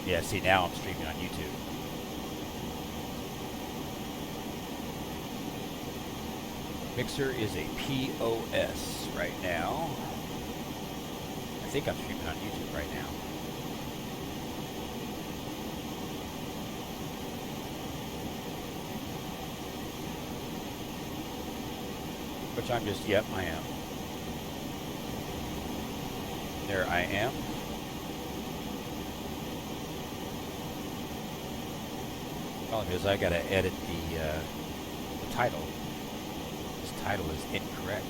Yeah, see, now I'm streaming on YouTube. Mixer is a POS right now. I think I'm streaming on YouTube right now. Which I'm just, yep, I am. There I am. Problem is I gotta edit the title. This title is incorrect.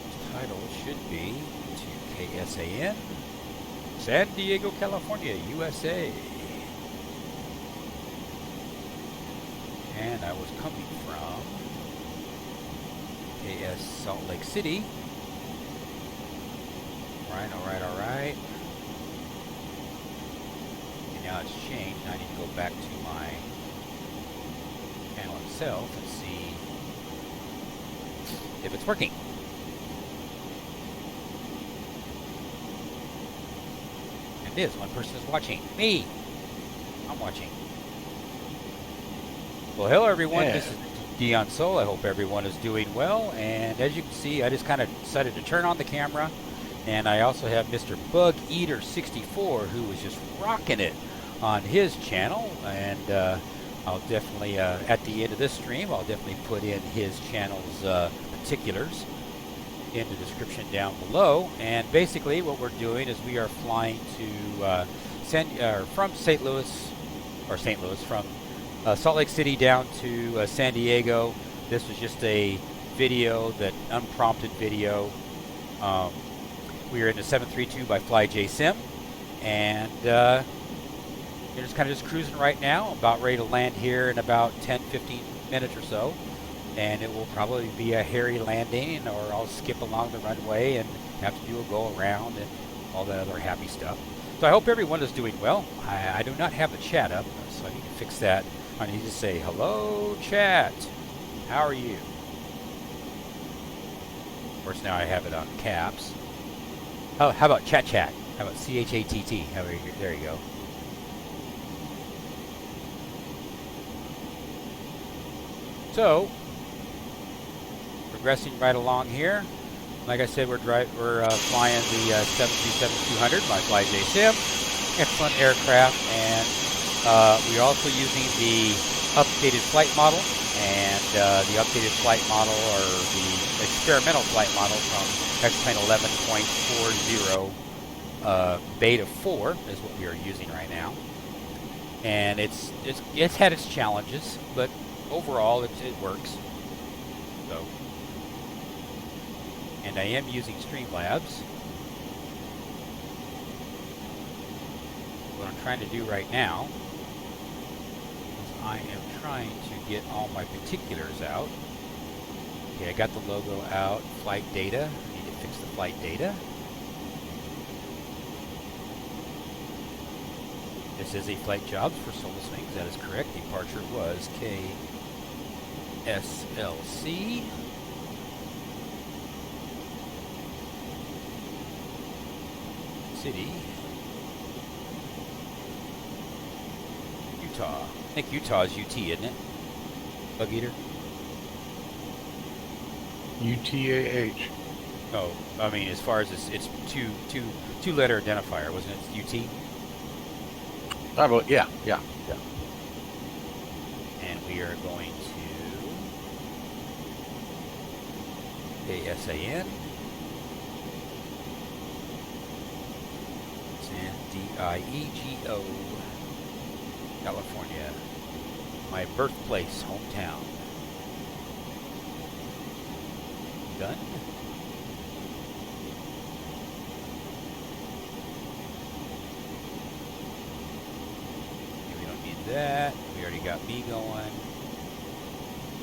This title should be to KSAN, San Diego, California, USA. And I was coming from KS Salt Lake City. Alright. And now it's changed. I need to go back to my panel itself and see if it's working. It is. One person is watching. Me! I'm watching. Well, hello everyone. This is Dion Soul. I hope everyone is doing well. And as you can see, I just kind of decided to turn on the camera. And I also have Mr. Bug Eater 64, who is just rocking it on his channel. And I'll definitely, at the end of this stream, I'll definitely put in his channel's particulars in the description down below. And basically what we're doing is we are flying to from St. Louis, from Salt Lake City down to San Diego. This was just a video, that unprompted video. We are in the 732 by FlyJSim, and we're just kind of cruising right now, about ready to land here in about 10-15 minutes or so. And it will probably be a hairy landing, or I'll skip along the runway and have to do a go around and all that other happy stuff. So I hope everyone is doing well. I do not have the chat up, so I need to fix that. I need to say, hello, chat. How are you? Of course, now I have it on caps. Oh, how about chat? How about CHATT? There you go. So, progressing right along here. Like I said, we're flying the 737-200 by FlyJSim. Excellent aircraft, and we're also using the updated flight model, and the updated flight model, or the experimental flight model from X-Plane 11.40 Beta 4 is what we are using right now. And it's had its challenges, but overall it works. So, and I am using Streamlabs. What I'm trying to do right now is I am trying to get all my particulars out. Okay, I got the logo out. Flight data. I need to fix the flight data. This is a flight jobs for Solar Swings. That is correct. Departure was KSLC. City. Utah. I think Utah is UT, isn't it? Bug Eater? UTAH. Oh, I mean, as far as it's two-letter identifier, wasn't it? UT? Yeah. And we are going to KSAN. San Diego, California. My birthplace, hometown. Done. We don't need that. We already got me going.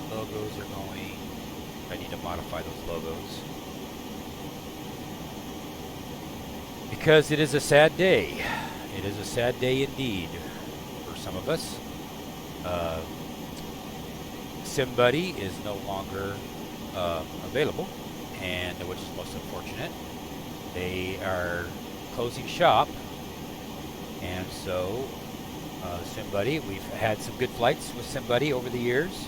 Logos are going. I need to modify those logos. Because it is a sad day. It is a sad day indeed for some of us. SimBuddy is no longer available, and which is most unfortunate. They are closing shop, and so SimBuddy, we've had some good flights with SimBuddy over the years,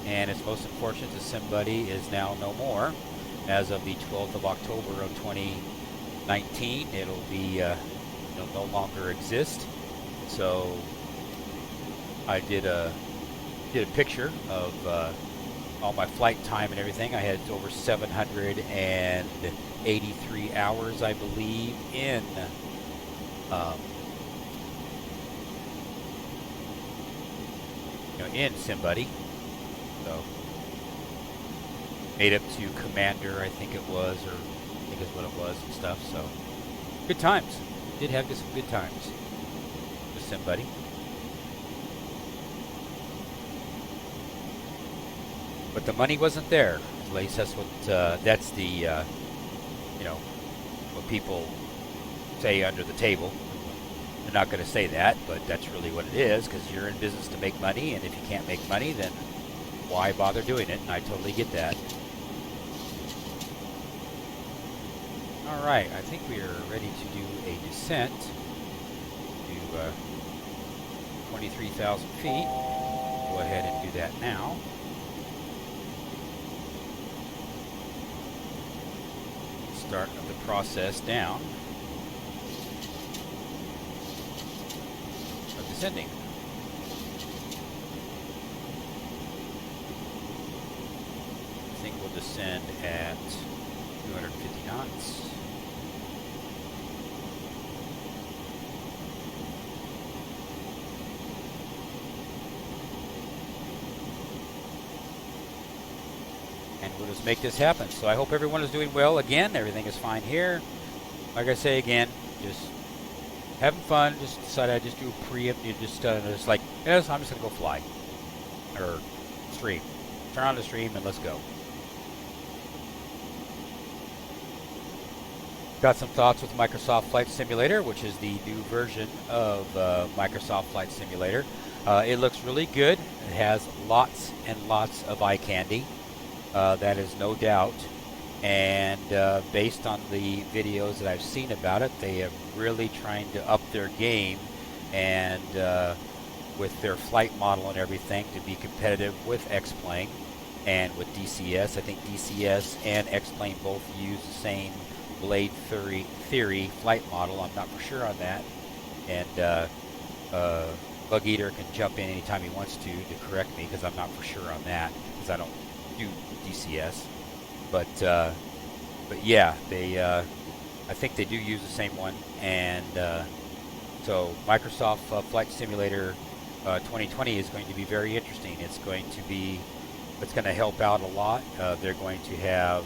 and it's most unfortunate that SimBuddy is now no more. As of the 12th of October of 2019, it'll be it'll no longer exist. So I did a picture of all my flight time and everything. I had over 783 hours, I believe, in in SimBuddy. So made up to Commander, I think it was, or I think is what it was and stuff. So good times. Did have some good times with SimBuddy. But the money wasn't there. At least that's what that's the what people say under the table. They're not going to say that, but that's really what it is, because you're in business to make money, and if you can't make money, then why bother doing it? And I totally get that. All right, I think we are ready to do a descent to 23,000 feet. Go ahead and do that now. Start the process down of descending. I think we'll descend at 250 knots. And we'll just make this happen. So I hope everyone is doing well. Again, everything is fine here. Like I say again, just having fun. Just decided I just do a preempt. You just like, yes, I'm just gonna go fly or stream. Turn on the stream and let's go. Got some thoughts with Microsoft Flight Simulator, which is the new version of Microsoft Flight Simulator. It looks really good. It has lots and lots of eye candy. That is no doubt, and based on the videos that I've seen about it, they are really trying to up their game, and with their flight model and everything, to be competitive with X-Plane and with DCS. I think DCS and X-Plane both use the same blade theory flight model. I'm not for sure on that, and Bug Eater can jump in anytime he wants to correct me, because I'm not for sure on that, because I don't do DCS, but yeah, they I think they do use the same one, and so Microsoft Flight Simulator 2020 is going to be very interesting. It's going to help out a lot. They're going to have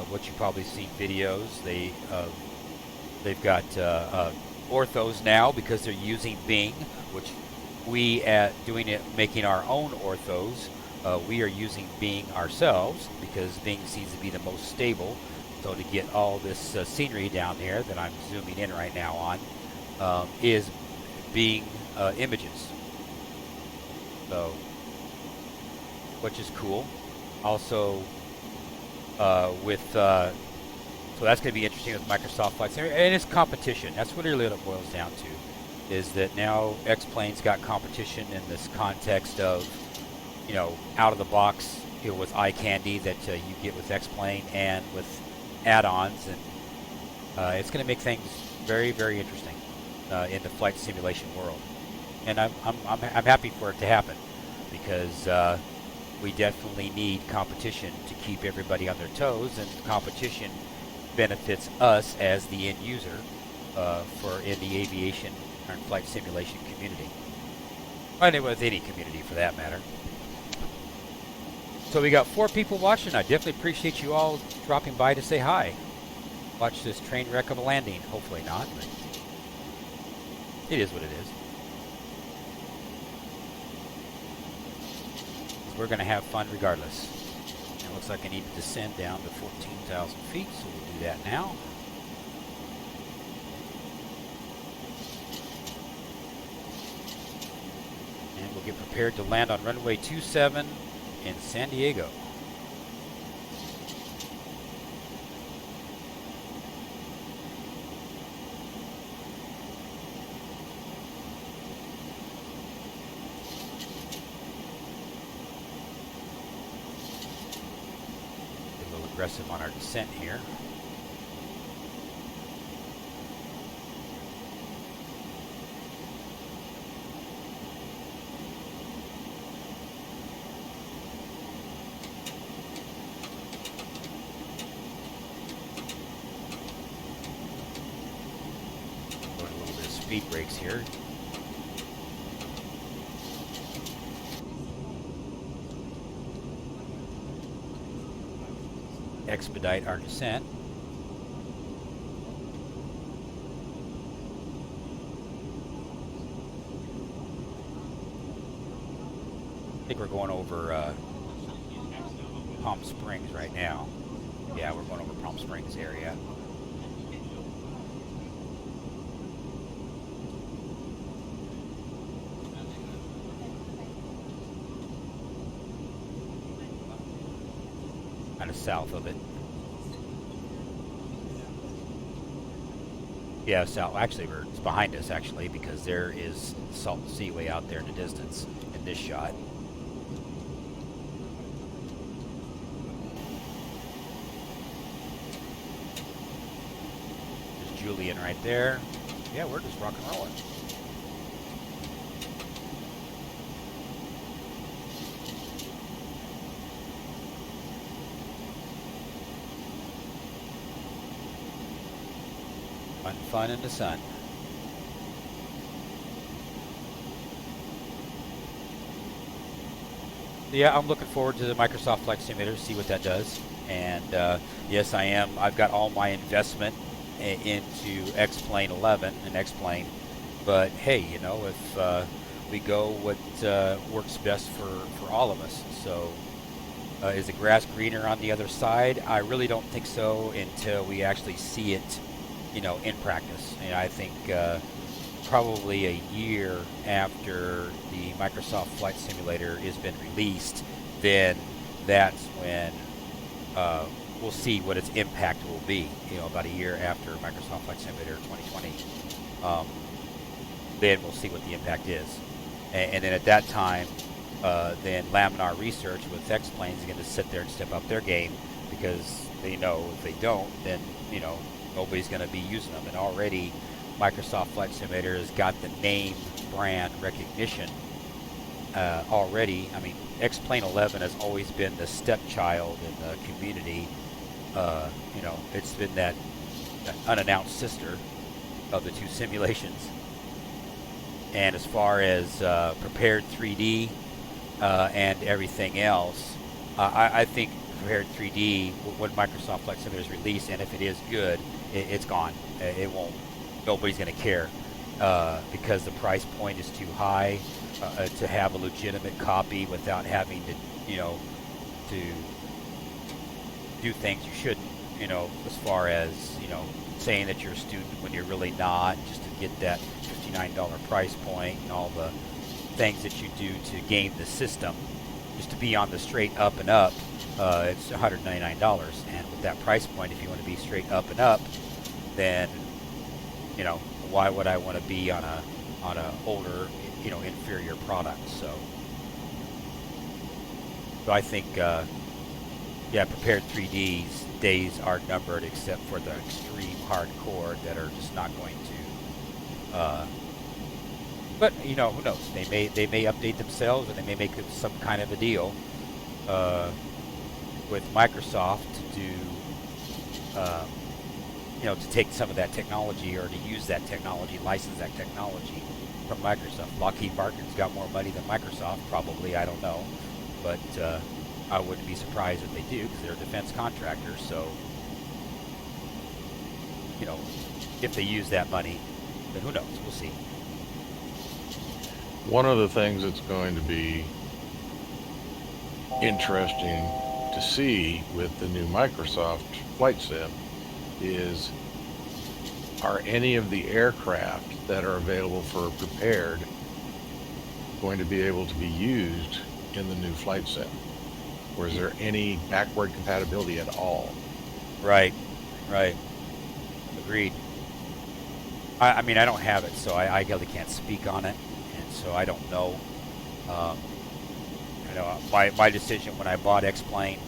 what you've probably seen videos. They've got orthos now, because they're using Bing, which we making our own orthos. We are using Bing ourselves, because Bing seems to be the most stable. So to get all this scenery down here that I'm zooming in right now on is Bing images. So, which is cool. Also, so that's going to be interesting with Microsoft Flight Simulator, and it's competition. That's what it really boils down to, is that now X-Plane's got competition in this context of, out of the box, with eye candy that you get with X-Plane and with add-ons, and it's going to make things very, very interesting in the flight simulation world. And I'm happy for it to happen, because we definitely need competition to keep everybody on their toes, and competition benefits us as the end user in the aviation and flight simulation community, and with any community for that matter. So we got 4 people watching. I definitely appreciate you all dropping by to say hi. Watch this train wreck of a landing. Hopefully not, but it is what it is. We're going to have fun regardless. It looks like I need to descend down to 14,000 feet, so we'll do that now. And we'll get prepared to land on runway 27 in San Diego. aggressive on our descent here. Going a little bit of speed brakes here. Expedite our descent. I think we're going over Palm Springs right now. Yeah, we're going over Palm Springs area. Kind of south of it. Yeah, south. Actually, it's behind us, actually, because there is Salton Sea way out there in the distance in this shot. There's Julian right there. Yeah, we're just rock and rolling. Fun in the sun. Yeah, I'm looking forward to the Microsoft Flight Simulator to see what that does. And yes, I am. I've got all my investment into X-Plane 11 and X-Plane. But hey, you know, if we go what works best for all of us. So is the grass greener on the other side? I really don't think so until we actually see it, you know, in practice. And I think probably a year after the Microsoft Flight Simulator has been released, then that's when we'll see what its impact will be. You know, about a year after Microsoft Flight Simulator 2020, then we'll see what the impact is. And then at that time, then Laminar Research with X-Planes is going to sit there and step up their game, because they know if they don't, then, you know, nobody's going to be using them. And already Microsoft Flight Simulator has got the name brand recognition already. I mean, X-Plane 11 has always been the stepchild in the community. You know, it's been that unannounced sister of the two simulations. And as far as prepared 3D and everything else, I think prepared 3D, when Microsoft Flight Simulator is released, and if it is good, it's gone. It won't. Nobody's going to care because the price point is too high to have a legitimate copy without having to, you know, to do things you shouldn't. You know, as far as, you know, saying that you're a student when you're really not, just to get that $59 price point and all the things that you do to game the system, just to be on the straight up and up. It's $199, and with that price point, if you want to be straight up and up, then, you know, why would I want to be on a older, you know, inferior product? So I think, yeah, prepared 3D's days are numbered, except for the extreme hardcore that are just not going to. But you know, who knows? They may update themselves, or they may make some kind of a deal with Microsoft to do, you know, to take some of that technology, or to use that technology, license that technology from Microsoft. Lockheed Martin's got more money than Microsoft, probably. I don't know, but I wouldn't be surprised if they do, because they're a defense contractor. So, you know, if they use that money, then who knows? We'll see. One of the things that's going to be interesting to see with the new Microsoft Flight Sim is, are any of the aircraft that are available for prepared going to be able to be used in the new Flight Sim? Or is there any backward compatibility at all? Right, right. Agreed. I mean, I don't have it, so I really can't speak on it, and so I don't know. You know, my decision when I bought X-Plane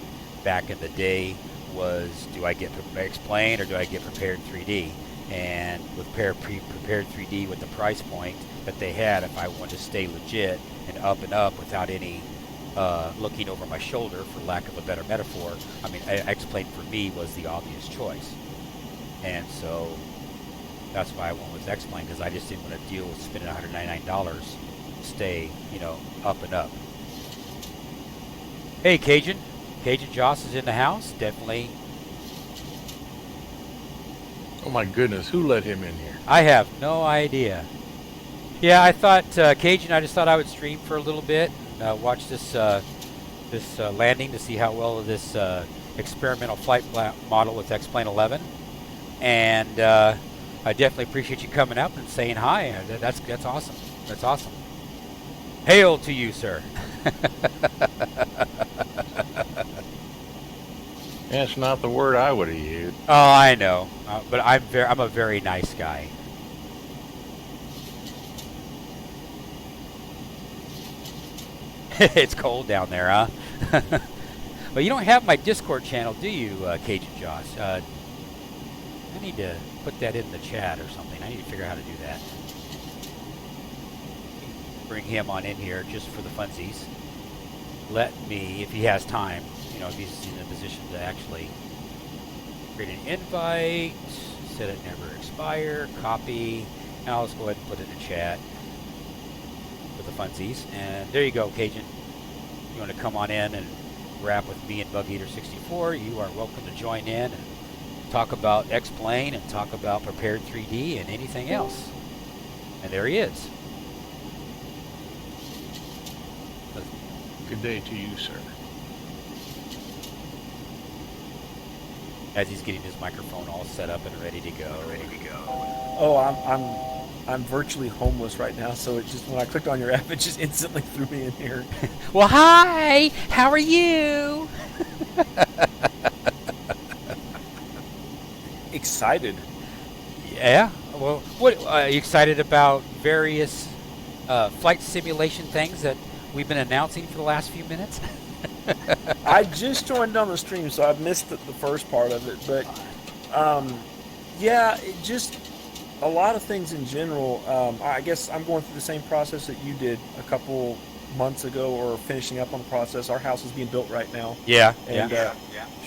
back in the day was, do I get Explain or do I get Prepared 3D? And with Prepared 3D with the price point that they had, if I wanted to stay legit and up without any looking over my shoulder, for lack of a better metaphor, I mean, Explain for me was the obvious choice. And so that's why I went with Explain, because I just didn't want to deal with spending $199 to stay, you know, up and up. Hey, Cajun Joss is in the house. Definitely. Oh my goodness, who let him in here? I have no idea. Yeah, I thought Cajun. I just thought I would stream for a little bit, watch this landing to see how well this experimental flight model with X-Plane 11, and I definitely appreciate you coming up and saying hi. That's awesome. That's awesome. Hail to you, sir. That's not the word I would have used. Oh, I know, but I'm a very nice guy. It's cold down there, huh? But you don't have my Discord channel, do you, Cajun Joss? I need to put that in the chat or something. I need to figure out how to do that. Bring him on in here just for the funsies. Let me, if he has time, you know, if he's in a position to actually create an invite, set it never expire, copy, and I'll just go ahead and put it in the chat for the funsies. And there you go, Cajun. You want to come on in and rap with me and Bug Eater 64, you are welcome to join in and talk about X-Plane and talk about Prepared 3D and anything else. And there he is. Good day to you, sir. As he's getting his microphone all set up and ready to go. Oh, I'm virtually homeless right now, so it just, when I clicked on your app, it just instantly threw me in here. Well, hi! How are you? Excited. Yeah? Well, what are you excited about? Various flight simulation things that we've been announcing for the last few minutes? I just joined on the stream, so I've missed the first part of it, but yeah, it just a lot of things in general. I guess I'm going through the same process that you did a couple months ago, or finishing up on the process. Our house is being built right now. Yeah. And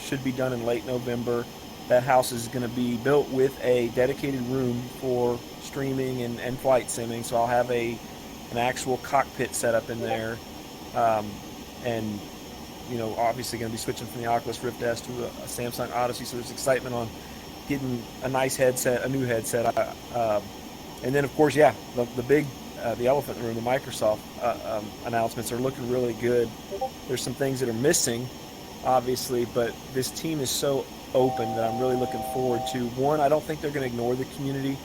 should be done in late November. That house is going to be built with a dedicated room for streaming and flight simming. So I'll have an actual cockpit set up in there, and you know, obviously going to be switching from the Oculus Rift S to a Samsung Odyssey. So there's excitement on getting a nice headset, a new headset, and then of course, yeah, the big the elephant in the room, the Microsoft announcements are looking really good. There's some things that are missing, obviously, but this team is so open that I'm really looking forward to. One, I don't think they're going to ignore the community.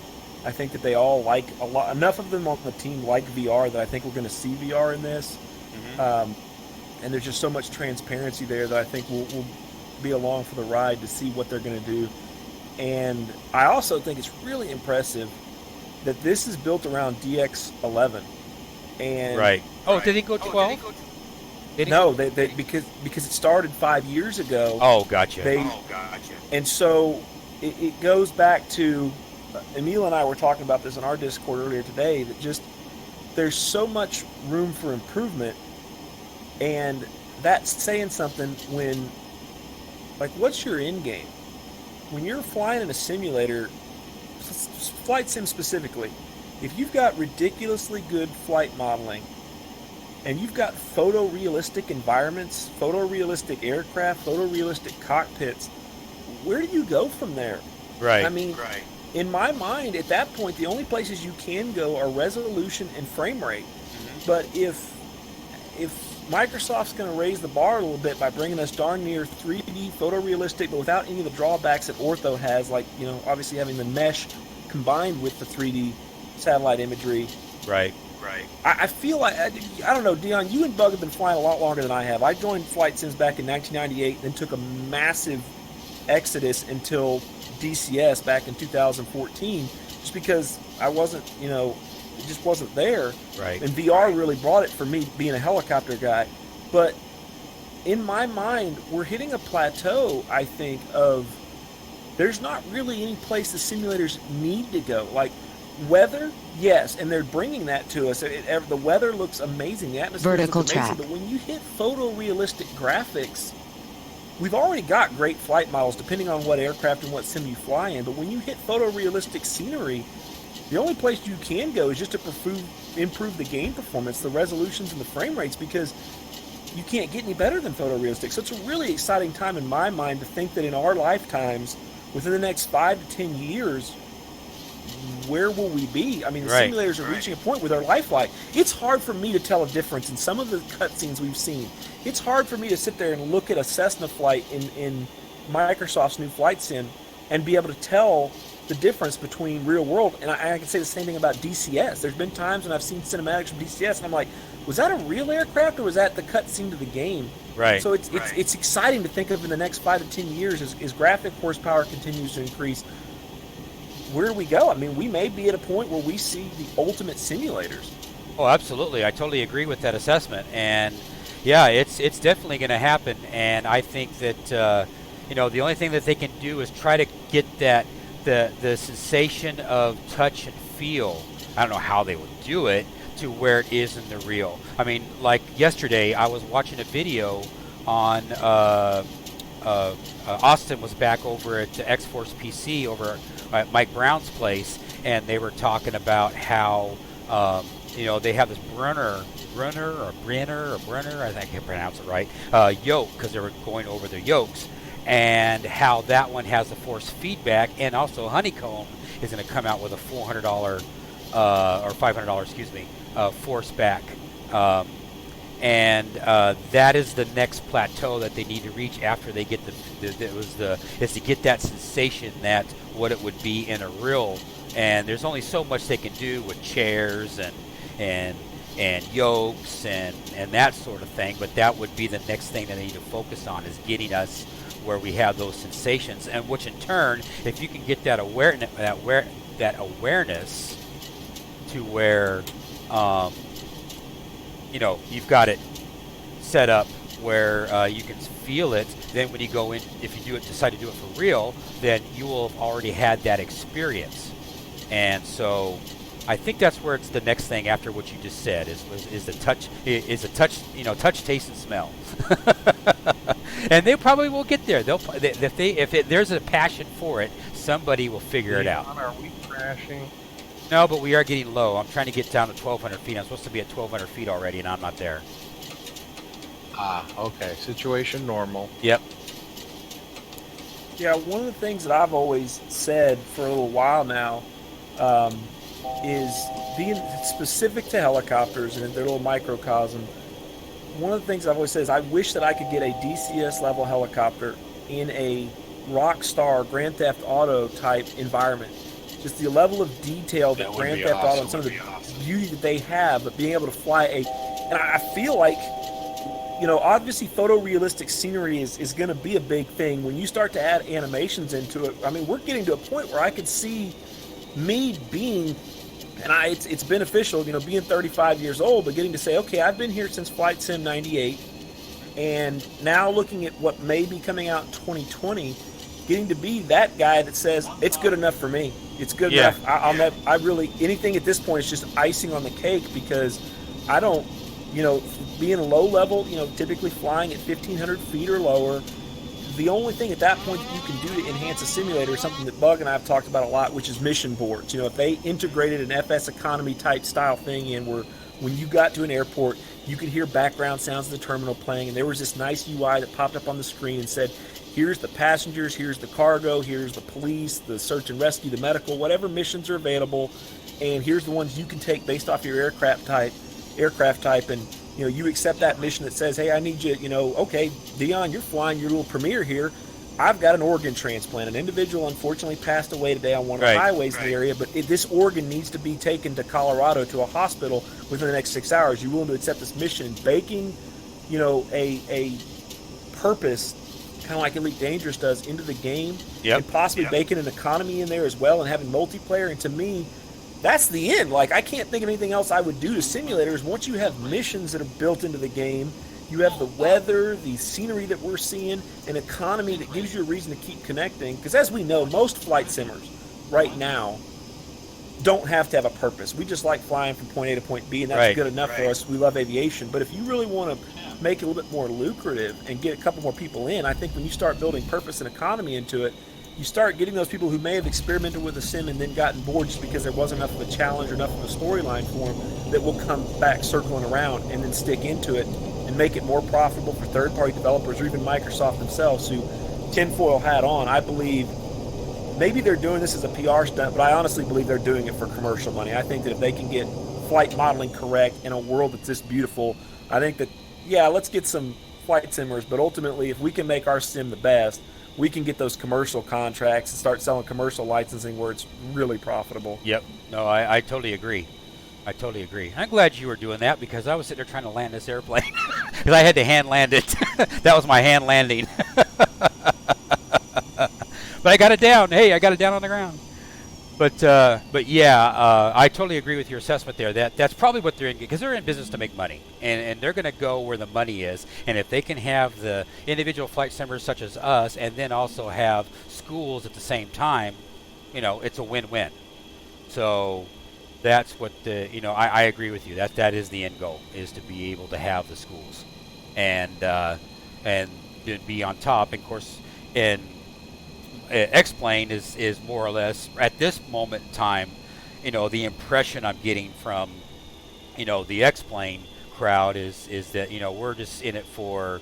I think that they all like a lot. Enough of them on the team like VR that I think we're going to see VR in this. Mm-hmm. And there's just so much transparency there that I think we'll be along for the ride to see what they're going to do. And I also think it's really impressive that this is built around DX11. And right. Oh, did he go 12? No, they because it started 5 years ago. Oh, gotcha. And so it goes back to, Emil and I were talking about this in our Discord earlier today, that just there's so much room for improvement, and that's saying something when, like, what's your end game? When you're flying in a simulator, flight sim specifically, if you've got ridiculously good flight modeling, and you've got photorealistic environments, photorealistic aircraft, photorealistic cockpits, where do you go from there? Right. I mean, in my mind, at that point, the only places you can go are resolution and frame rate. Mm-hmm. But if Microsoft's going to raise the bar a little bit by bringing us darn near 3D photorealistic, but without any of the drawbacks that Ortho has, like, you know, obviously having the mesh combined with the 3D satellite imagery. Right. I feel like, I don't know, Dion, you and Bug have been flying a lot longer than I have. I joined Flight Sims back in 1998, then took a massive exodus until DCS back in 2014, just because I wasn't, you know, it just wasn't there. Right. And VR really brought it for me, being a helicopter guy. But in my mind, we're hitting a plateau, I think, of there's not really any place the simulators need to go. Like, weather, yes, and they're bringing that to us. The weather looks amazing. The atmosphere looks amazing. track. But when you hit photorealistic graphics, we've already got great flight models depending on what aircraft and what sim you fly in. But when you hit photorealistic scenery, the only place you can go is just to improve the game performance, the resolutions, and the frame rates, because you can't get any better than photorealistic. So it's a really exciting time in my mind to think that in our lifetimes, within the next 5 to 10 years, where will we be? I mean, the simulators are reaching a point where they're lifelike. It's hard for me to tell a difference in some of the cutscenes we've seen. It's hard for me to sit there and look at a Cessna flight in Microsoft's new flight sim and be able to tell the difference between real world. And I can say the same thing about DCS. There's been times when I've seen cinematics from DCS and I'm like, was that a real aircraft or was that the cutscene to the game? Right. So it's exciting to think of in the next 5 to 10 years as graphic horsepower continues to increase. Where do we go? I mean, we may be at a point where we see the ultimate simulators. Oh, absolutely. I totally agree with that assessment. And yeah, it's definitely going to happen. And I think that the only thing that they can do is try to get that the sensation of touch and feel. I don't know how they would do it to where it is in the real. I mean, like yesterday, I was watching a video on Austin was back over at X-Force PC over at Mike Brown's place, and they were talking about how they have this Brunner, I think I can't pronounce it right, yoke, because they were going over their yokes, and how that one has the force feedback, and also Honeycomb is going to come out with a $400 or $500, excuse me, force back. And that is the next plateau that they need to reach after they get is to get that sensation that what it would be in a real. And there's only so much they can do with chairs and yokes and that sort of thing. But that would be the next thing that they need to focus on, is getting us where we have those sensations, and which in turn, if you can get that awareness to where you've got it set up where you can feel it, then when you go in, if you decide to do it for real, then you will have already had that experience. And so I think that's where it's the next thing after what you just said is the touch, touch, taste, and smell. And they probably will get there. If there's a passion for it, somebody will figure it out. Are we crashing? No, but we are getting low. I'm trying to get down to 1,200 feet. I'm supposed to be at 1,200 feet already, and I'm not there. Okay. Situation normal. Yep. Yeah, one of the things that I've always said for a little while now is being specific to helicopters and their little microcosm. One of the things I've always said is I wish that I could get a DCS level helicopter in a Rockstar Grand Theft Auto type environment. Just the level of detail that Grand Theft Auto and some of the beauty that they have, but being able to fly and I feel like, obviously photorealistic scenery is going to be a big thing. When you start to add animations into it, I mean, we're getting to a point where I could see me being, and it's beneficial, being 35 years old, but getting to say, okay, I've been here since FlyJSim 98, and now looking at what may be coming out in 2020, getting to be that guy that says, it's good enough for me. It's good enough. I really, anything at this point is just icing on the cake, because I don't, being low level, typically flying at 1,500 feet or lower, the only thing at that point that you can do to enhance a simulator is something that Bug and I have talked about a lot, which is mission boards. If they integrated an FS economy type style thing in where when you got to an airport, you could hear background sounds of the terminal playing, and there was this nice UI that popped up on the screen and said, here's the passengers, here's the cargo, here's the police, the search and rescue, the medical, whatever missions are available, and here's the ones you can take based off your aircraft type, and you accept that mission that says, hey, I need you, okay, Dion, you're flying your little Premier here. I've got an organ transplant. An individual unfortunately passed away today on one of the highways in the area, but this organ needs to be taken to Colorado to a hospital within the next 6 hours. You willing to accept this mission? Baking, a purpose, kind of like Elite Dangerous does, into the game, and possibly baking an economy in there as well, and having multiplayer. And to me, that's the end. Like, I can't think of anything else I would do to simulators. Once you have missions that are built into the game, You have the weather, the scenery that we're seeing, an economy that gives you a reason to keep connecting. Because as we know, most flight simmers right now don't have to have a purpose. We just like flying from point A to point B, and that's Right. good enough for us. We love aviation. But if you really want to make it a little bit more lucrative and get a couple more people in, I think when you start building purpose and economy into it, you start getting those people who may have experimented with a sim and then gotten bored just because there wasn't enough of a challenge or enough of a storyline for them, that will come back circling around and then stick into it and make it more profitable for third-party developers or even Microsoft themselves, who, tinfoil hat on, I believe maybe they're doing this as a PR stunt, but I honestly believe they're doing it for commercial money. I think that if they can get flight modeling correct in a world that's this beautiful, I think that, yeah, let's get some flight simmers, but ultimately, if we can make our sim the best, we can get those commercial contracts and start selling commercial licensing where it's really profitable. Yep. No, I totally agree. I totally agree. I'm glad you were doing that, because I was sitting there trying to land this airplane because I had to hand land it. That was my hand landing. But I got it down. Hey, I got it down on the ground. But yeah, I totally agree with your assessment there. That's probably what they're in, because they're in business to make money, and they're going to go where the money is. And if they can have the individual flight simmers such as us, and then also have schools at the same time, it's a win-win. So that's what I agree with you. That is the end goal, is to be able to have the schools, and be on top. And of course, X-Plane is more or less at this moment in time, the impression I'm getting from, the X-Plane crowd is that, we're just in it for,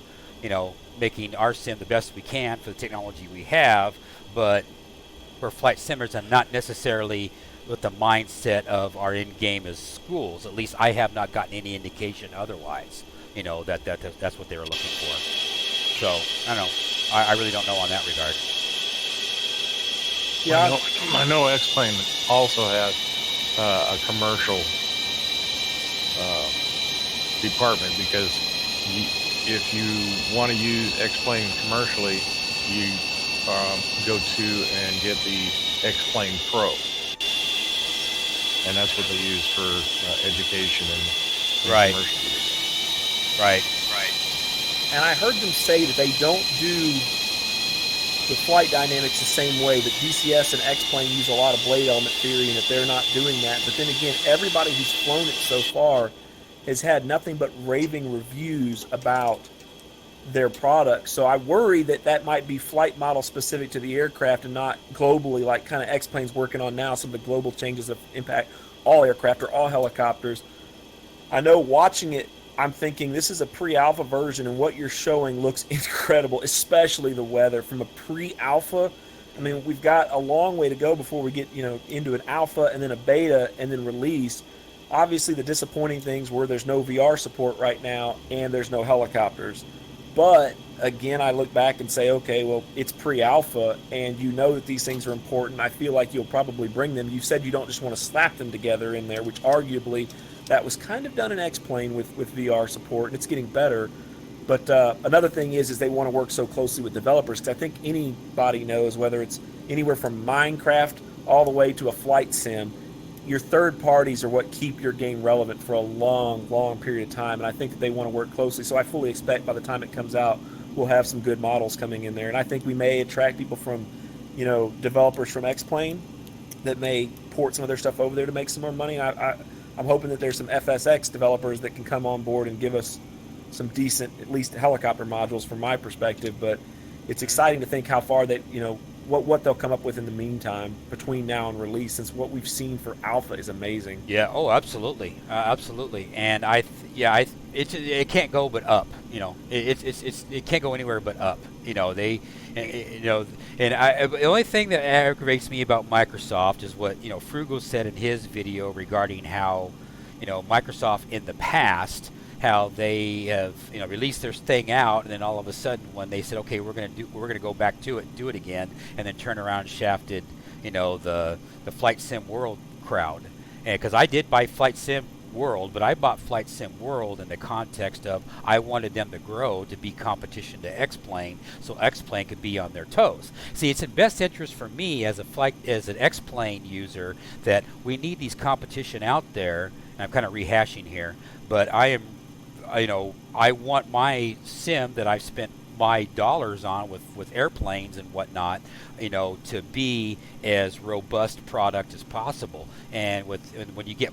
making our sim the best we can for the technology we have, but for flight simmers, and not necessarily with the mindset of our end game as schools. At least I have not gotten any indication otherwise, that's what they were looking for. So I don't know. I really don't know on that regard. Yeah, I know X-Plane also has a commercial department, because if you want to use X-Plane commercially, you go to and get the X-Plane Pro, and that's what they use for education and Right. commercial use. Right. and I heard them say that they don't do the flight dynamics the same way, that DCS and X-Plane use a lot of blade element theory, and that they're not doing that. But then again, everybody who's flown it so far has had nothing but raving reviews about their product. So I worry that might be flight model specific to the aircraft and not globally, like kind of X-Plane's working on now, some of the global changes that impact all aircraft or all helicopters. I know watching it, I'm thinking this is a pre-alpha version, and what you're showing looks incredible, especially the weather. From a pre-alpha, I mean, we've got a long way to go before we get into an alpha and then a beta and then release. Obviously, the disappointing things were there's no VR support right now and there's no helicopters. But again, I look back and say, okay, well, it's pre-alpha, and you know that these things are important. I feel like you'll probably bring them. You said you don't just want to slap them together in there, which arguably that was kind of done in X-Plane with VR support, and it's getting better. But another thing is they want to work so closely with developers, because I think anybody knows, whether it's anywhere from Minecraft all the way to a flight sim, your third parties are what keep your game relevant for a long, long period of time, and I think that they want to work closely. So I fully expect by the time it comes out, we'll have some good models coming in there, and I think we may attract people from, developers from X-Plane that may port some of their stuff over there to make some more money. I'm hoping that there's some FSX developers that can come on board and give us some decent, at least helicopter modules from my perspective. But it's exciting to think how far that, what they'll come up with in the meantime between now and release, since what we've seen for alpha is amazing. Yeah. Oh, absolutely. Absolutely. And it can't go but up. It can't go anywhere but up. The only thing that aggravates me about Microsoft is what Frugal said in his video regarding how Microsoft in the past, how they have released their thing out, and then all of a sudden when they said, okay, we're gonna go back to it, do it again, and then turn around and shafted the Flight Sim World crowd. And because I did buy Flight Sim World, but I bought Flight Sim World in the context of I wanted them to grow to be competition to X-Plane, so X-Plane could be on their toes. See, it's in best interest for me as an X-Plane user that we need these competition out there. And I'm kind of rehashing here, but I am I want my sim that I've spent my dollars on with airplanes and whatnot, to be as robust product as possible. And when you get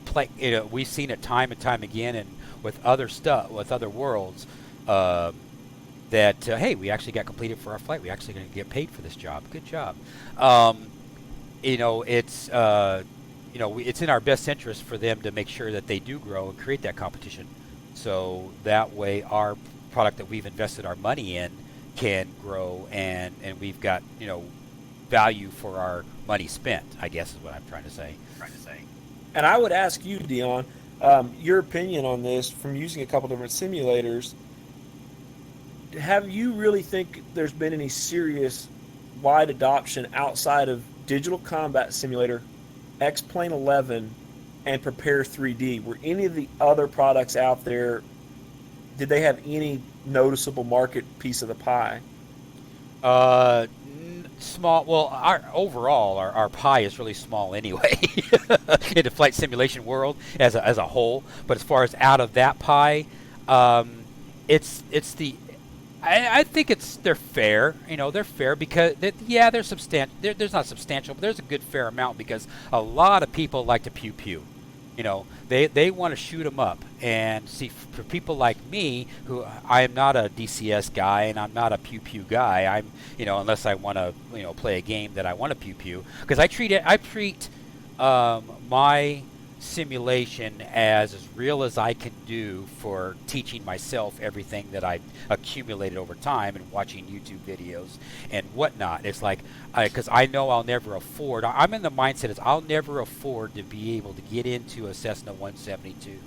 we've seen it time and time again, and with other stuff, with other worlds, that hey, we actually got completed for our flight. We actually going to get paid for this job. Good job. It's it's in our best interest for them to make sure that they do grow and create that competition, so that way our product that we've invested our money in can grow, and we've got value for our money spent, I guess is what I'm trying to say. And I would ask you, Dion, your opinion on this from using a couple different simulators. Have you really think there's been any serious wide adoption outside of Digital Combat Simulator, X-Plane 11, and Prepare 3D? Were any of the other products out there, did they have any noticeable market piece of the pie? Small. Well, our pie is really small anyway in the flight simulation world as a whole. But as far as out of that pie, it's the. I think they're fair. They're fair because there's substantial. There's not substantial, but there's a good fair amount because a lot of people like to pew pew. They want to shoot them up. And see, for people like me, who I am not a DCS guy and I'm not a pew pew guy. I'm unless I want to play a game that I want to pew pew, because I treat my simulation as real as I can do for teaching myself everything that I've accumulated over time and watching YouTube videos and whatnot. It's like, because I know I'll never afford, I'm in the mindset is I'll never afford to be able to get into a Cessna 172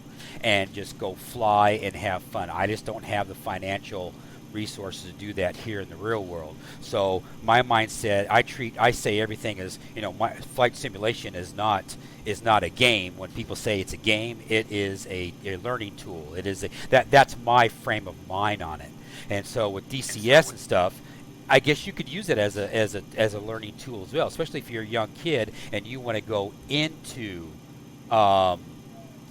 and just go fly and have fun. I just don't have the financial resources to do that here in the real world. So my mindset, I say everything is, my flight simulation is not a game. When people say it's a game, it is a learning tool. It is that's my frame of mind on it. And so with DCS and stuff, I guess you could use it as a learning tool as well, especially if you're a young kid and you want to go into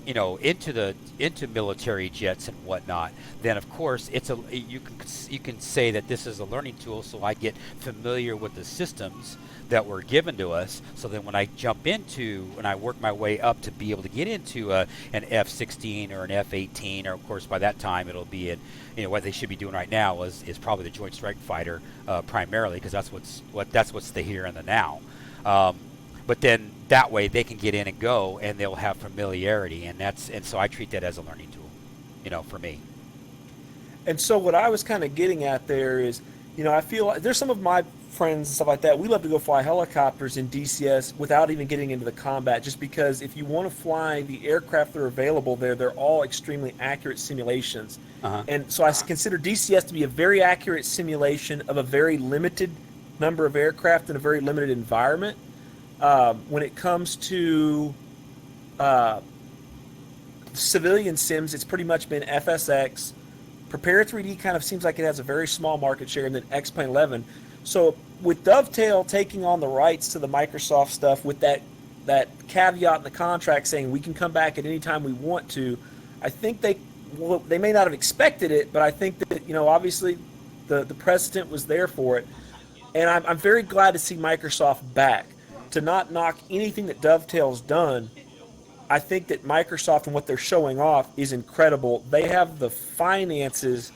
into military jets and whatnot. Then of course you can say that this is a learning tool, so I get familiar with the systems that were given to us. So then when I work my way up to be able to get into an F-16 or an F-18, or of course by that time it'll be what they should be doing right now is probably the Joint Strike Fighter primarily, because that's what's the here and the now. But then that way they can get in and go, and they'll have familiarity, and so I treat that as a learning tool, for me. And so what I was kind of getting at there is, I feel like there's some of my friends and stuff like that. We love to go fly helicopters in DCS without even getting into the combat, just because if you want to fly the aircraft that are available there, they're all extremely accurate simulations. And so I consider DCS to be a very accurate simulation of a very limited number of aircraft in a very limited environment. When it comes to civilian sims, it's pretty much been FSX. Prepare 3D kind of seems like it has a very small market share, and then X-Plane 11. So with Dovetail taking on the rights to the Microsoft stuff with that caveat in the contract saying we can come back at any time we want to, I think they may not have expected it, but I think that, obviously the precedent was there for it. And I'm very glad to see Microsoft back. To not knock anything that Dovetail's done, I think that Microsoft and what they're showing off is incredible. They have the finances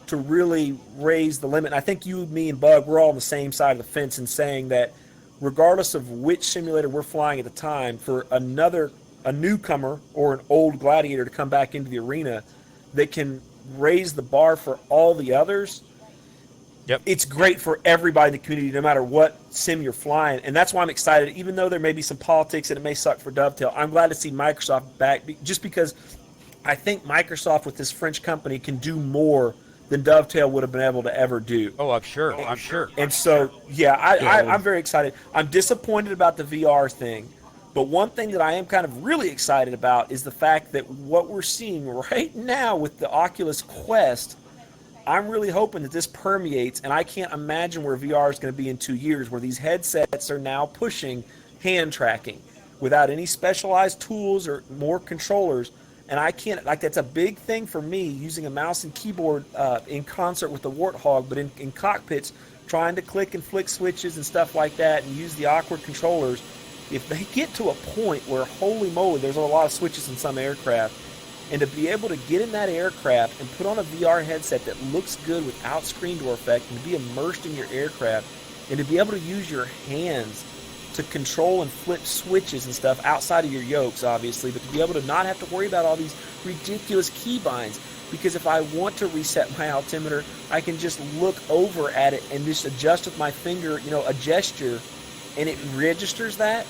to really raise the limit. And I think you, me, and Bug, we're all on the same side of the fence in saying that regardless of which simulator we're flying at the time, for a newcomer or an old gladiator to come back into the arena that can raise the bar for all the others, yep, it's great for everybody in the community, no matter what sim you're flying. And that's why I'm excited. Even though there may be some politics and it may suck for Dovetail, I'm glad to see Microsoft back, just because I think Microsoft with this French company can do more than Dovetail would have been able to ever do. Oh, I'm sure. And so, I'm very excited. I'm disappointed about the VR thing, but one thing that I am kind of really excited about is the fact that what we're seeing right now with the Oculus Quest, I'm really hoping that this permeates, and I can't imagine where VR is going to be in 2 years, where these headsets are now pushing hand tracking without any specialized tools or more controllers. and I can't, like, that's a big thing for me, using a mouse and keyboard in concert with the Warthog, but in cockpits, trying to click and flick switches and stuff like that and use the awkward controllers. If they get to a point where, holy moly, there's a lot of switches in some aircraft, and to be able to get in that aircraft and put on a VR headset that looks good without screen door effect, and to be immersed in your aircraft, and to be able to use your hands to control and flip switches and stuff outside of your yokes, obviously, but to be able to not have to worry about all these ridiculous keybinds. Because if I want to reset my altimeter, I can just look over at it and just adjust with my finger, a gesture, and it registers that.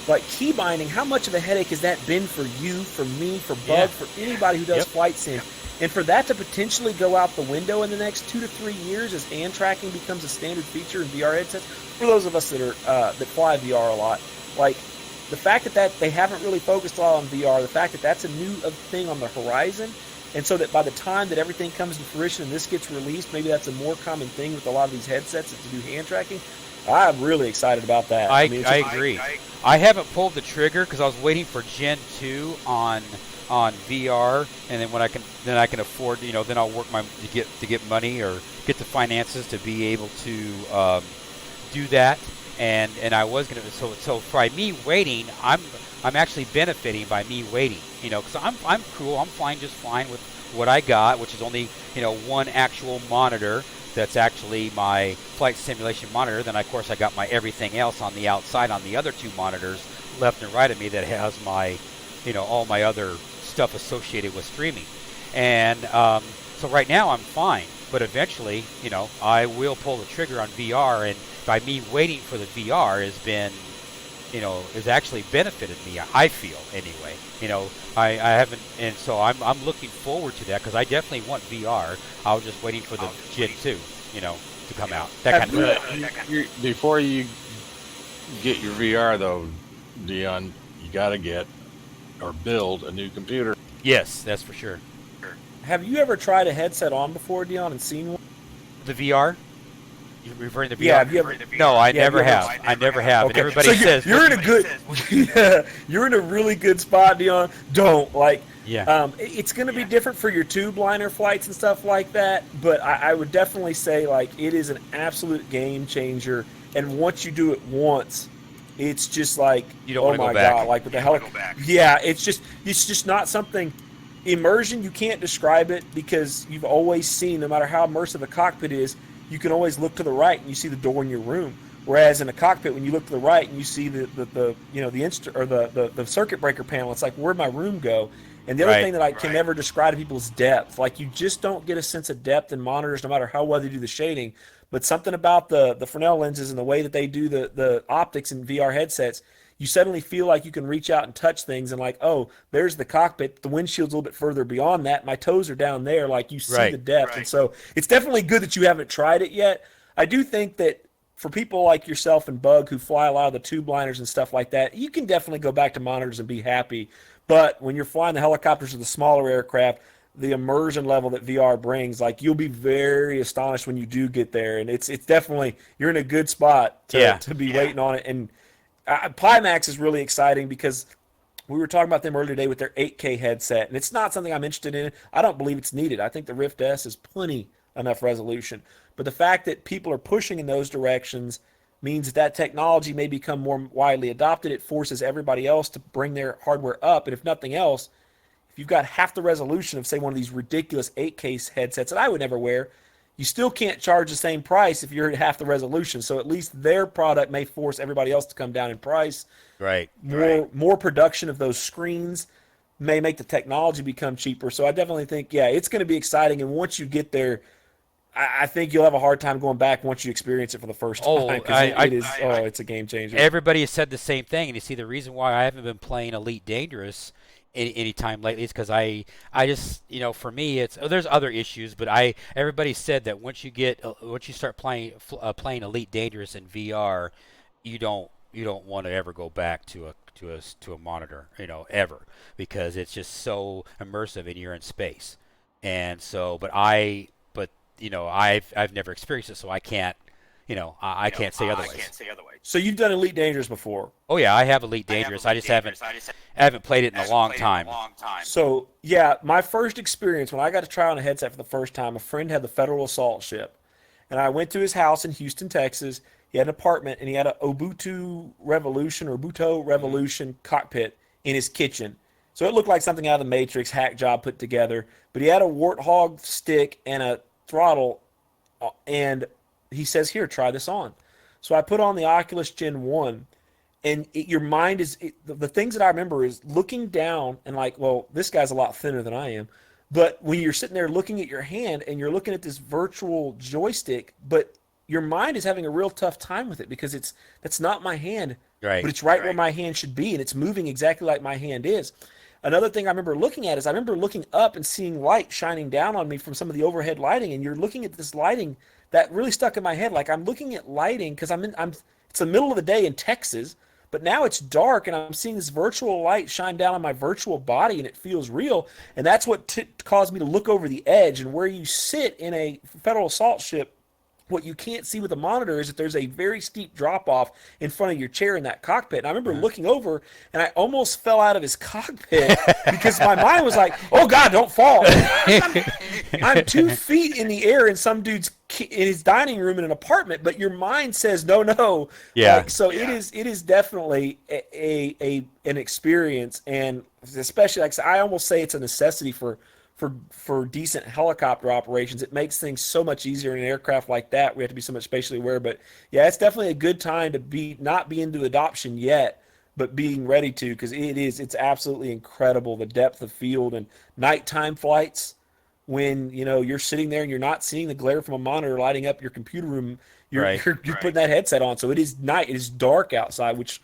Like, key binding, how much of a headache has that been for you, for me, for Bug, for anybody who does flight sim? And for that to potentially go out the window in the next 2 to 3 years as hand tracking becomes a standard feature in VR headsets, for those of us that are that fly VR a lot, like, the fact that they haven't really focused a lot on VR, the fact that that's a new thing on the horizon, and so that by the time that everything comes to fruition and this gets released, maybe that's a more common thing with a lot of these headsets to do hand tracking. I'm really excited about that. I agree. I haven't pulled the trigger because I was waiting for Gen 2 on VR, and then when I can afford, then I'll work to get money or get the finances to be able to do that. And I was gonna, so by me waiting, I'm actually benefiting by me waiting, because I'm cool. I'm flying just fine with what I got, which is only one actual monitor. That's actually my flight simulation monitor. Then, of course, I got my everything else on the outside on the other 2 monitors left and right of me that has my, all my other stuff associated with streaming. And so right now I'm fine. But eventually, I will pull the trigger on VR. And by me waiting for the VR has been, has actually benefited me, I feel, anyway. I haven't, and so I'm looking forward to that because I definitely want VR. I was just waiting for the Gen 2, to come out. That kind of thing. Before you get your VR, though, Dion, you got to get or build a new computer. Yes, that's for sure. Have you ever tried a headset on before, Dion, and seen one? The VR? You're referring to VR? Yeah, have you ever? No, I never have. I never have. Okay. And everybody says you're in a good. You're in a really good spot, Dion. Don't like. Yeah. It's going to be different for your tube liner flights and stuff like that, but I would definitely say like it is an absolute game changer. And once you do it once, it's just like, you don't want to go back. God, like with the helicopter. Yeah, it's just not something. Immersion, you can't describe it because you've always seen, no matter how immersive a cockpit is, you can always look to the right and you see the door in your room. Whereas in a cockpit, when you look to the right and you see the circuit breaker panel, it's like, where'd my room go? And the other thing that I can never describe to people is depth. Like, you just don't get a sense of depth in monitors, no matter how well they do the shading. But something about the Fresnel lenses and the way that they do the optics in VR headsets, you suddenly feel like you can reach out and touch things and like, oh, there's the cockpit. The windshield's a little bit further beyond that. My toes are down there. Like, you see the depth. And so it's definitely good that you haven't tried it yet. I do think that for people like yourself and Bug who fly a lot of the tube liners and stuff like that, you can definitely go back to monitors and be happy. But when you're flying the helicopters or the smaller aircraft, the immersion level that VR brings, like, you'll be very astonished when you do get there. And it's definitely, you're in a good spot to be waiting on it. And Pimax is really exciting because we were talking about them earlier today with their 8K headset, and it's not something I'm interested in. I don't believe it's needed. I think the Rift S is plenty enough resolution. But the fact that people are pushing in those directions means that technology may become more widely adopted. It forces everybody else to bring their hardware up. And if nothing else, if you've got half the resolution of, say, one of these ridiculous 8K headsets that I would never wear, you still can't charge the same price if you're at half the resolution. So at least their product may force everybody else to come down in price. More production of those screens may make the technology become cheaper. So I definitely think, it's going to be exciting. And once you get there, I think you'll have a hard time going back once you experience it for the first time. It's a game changer. Everybody has said the same thing. And you see, the reason why I haven't been playing Elite Dangerous any time lately is because I just, for me, there's other issues, but everybody said that once you start playing Elite Dangerous in VR, you don't want to ever go back to a monitor, ever, because it's just so immersive and you're in space. And so, I've never experienced it, so I can't I can't say otherwise. So you've done Elite Dangerous before. Oh yeah, I have Elite Dangerous. I just haven't played it in a long time. So yeah, my first experience when I got to try on a headset for the first time, a friend had the Federal Assault Ship, and I went to his house in Houston, Texas. He had an apartment, and he had a Ubuntu Revolution cockpit in his kitchen. So it looked like something out of the Matrix, hack job put together. But he had a Warthog stick and a throttle, and he says, "Here, try this on." So I put on the Oculus Gen 1, and your mind is the things that I remember is looking down and like, well, this guy's a lot thinner than I am. But when you're sitting there looking at your hand and you're looking at this virtual joystick, but your mind is having a real tough time with it because that's not my hand, Right. but it's right where my hand should be, and it's moving exactly like my hand is. Another thing I remember looking at is I remember looking up and seeing light shining down on me from some of the overhead lighting, and you're looking at this lighting that really stuck in my head. Like I'm looking at lighting because it's the middle of the day in Texas, but now it's dark and I'm seeing this virtual light shine down on my virtual body and it feels real. And that's what caused me to look over the edge, and where you sit in a Federal Assault Ship. What you can't see with the monitor is that there's a very steep drop off in front of your chair in that cockpit. And I remember looking over and I almost fell out of his cockpit because my mind was like, "Oh God, don't fall!" I'm 2 feet in the air in some dude's in his dining room in an apartment, but your mind says, "No, no." Yeah. It is definitely an experience, and especially like I almost say it's a necessity for decent helicopter operations. It makes things so much easier in an aircraft like that. We have to be so much spatially aware. But yeah, it's definitely a good time to not be into adoption yet, but being ready to, because it's absolutely incredible, the depth of field and nighttime flights when you're sitting there and you're not seeing the glare from a monitor lighting up your computer room. You're putting that headset on, so it is night. It is dark outside, which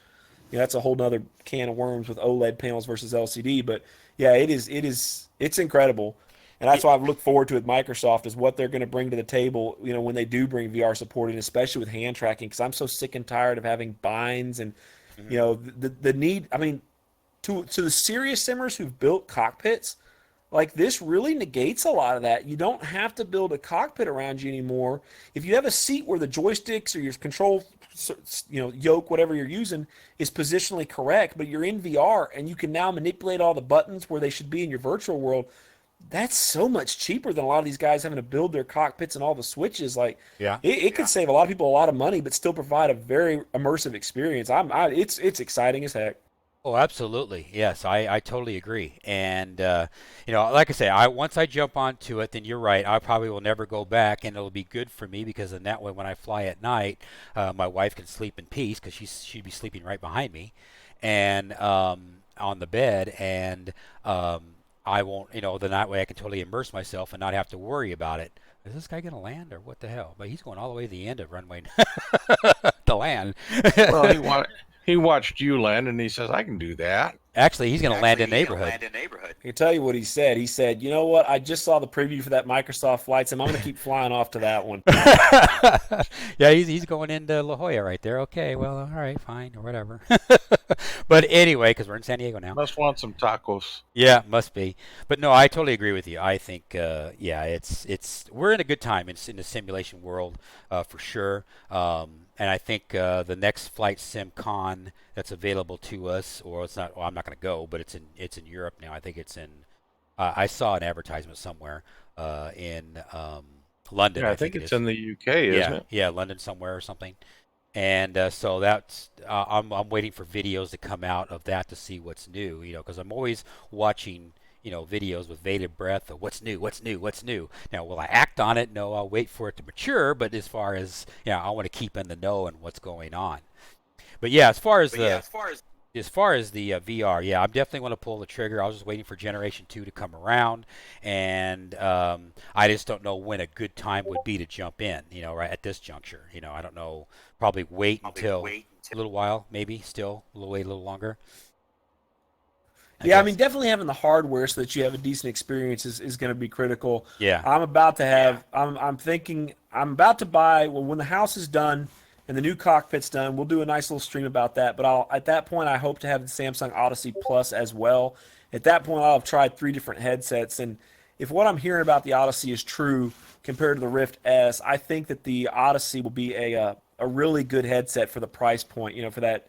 that's a whole nother can of worms with OLED panels versus LCD. But yeah, it's incredible. And that's why I look forward to with Microsoft is what they're going to bring to the table, when they do bring VR support in, especially with hand tracking, because I'm so sick and tired of having binds and, the need. I mean, to the serious simmers who've built cockpits, like this really negates a lot of that. You don't have to build a cockpit around you anymore. If you have a seat where the joysticks or your control yoke, whatever you're using, is positionally correct, but you're in VR and you can now manipulate all the buttons where they should be in your virtual world, that's so much cheaper than a lot of these guys having to build their cockpits and all the switches. Like, it could save a lot of people a lot of money, but still provide a very immersive experience. It's exciting as heck. Oh, absolutely. Yes, I totally agree. And, like I say, once I jump onto it, then you're right. I probably will never go back, and it'll be good for me because in that way, when I fly at night, my wife can sleep in peace because she'd be sleeping right behind me and on the bed. And I won't, then that way I can totally immerse myself and not have to worry about it. Is this guy going to land or what the hell? But he's going all the way to the end of runway to land. Well, he watched you land, and he says, "I can do that." Actually, he's going to land in neighborhood. I can tell you what he said. He said, "You know what? I just saw the preview for that Microsoft Flight Sim. I'm going to keep flying off to that one." Yeah, he's going into La Jolla right there. Okay, well, all right, fine, or whatever. But anyway, because we're in San Diego now. Must want some tacos. Yeah, must be. But no, I totally agree with you. I think, it's we're in a good time in the simulation world for sure. And I think the next Flight Sim Con that's available to us, or it's not. Well, I'm not going to go, but it's in Europe now. I think it's in. I saw an advertisement somewhere in London. Yeah, I think it's in the UK, isn't it? Yeah, London somewhere or something. And so that's I'm waiting for videos to come out of that to see what's new. Because I'm always watching videos with bated breath of what's new. Now, will I act on it? No, I'll wait for it to mature. But as far as I want to keep in the know and what's going on. But yeah, as far as the VR, yeah, I'm definitely going to pull the trigger. I was just waiting for Generation 2 to come around, and I just don't know when a good time would be to jump in. Right at this juncture. I don't know. Probably wait until a little while, maybe still wait a little longer. I mean, definitely having the hardware so that you have a decent experience is going to be critical. Yeah. I'm about to have. I'm thinking. I'm about to buy. Well, when the house is done and the new cockpit's done, we'll do a nice little stream about that. But at that point, I hope to have the Samsung Odyssey Plus as well. At that point, I'll have tried 3 different headsets, and if what I'm hearing about the Odyssey is true, compared to the Rift S. I think that the Odyssey will be a really good headset for the price point, for that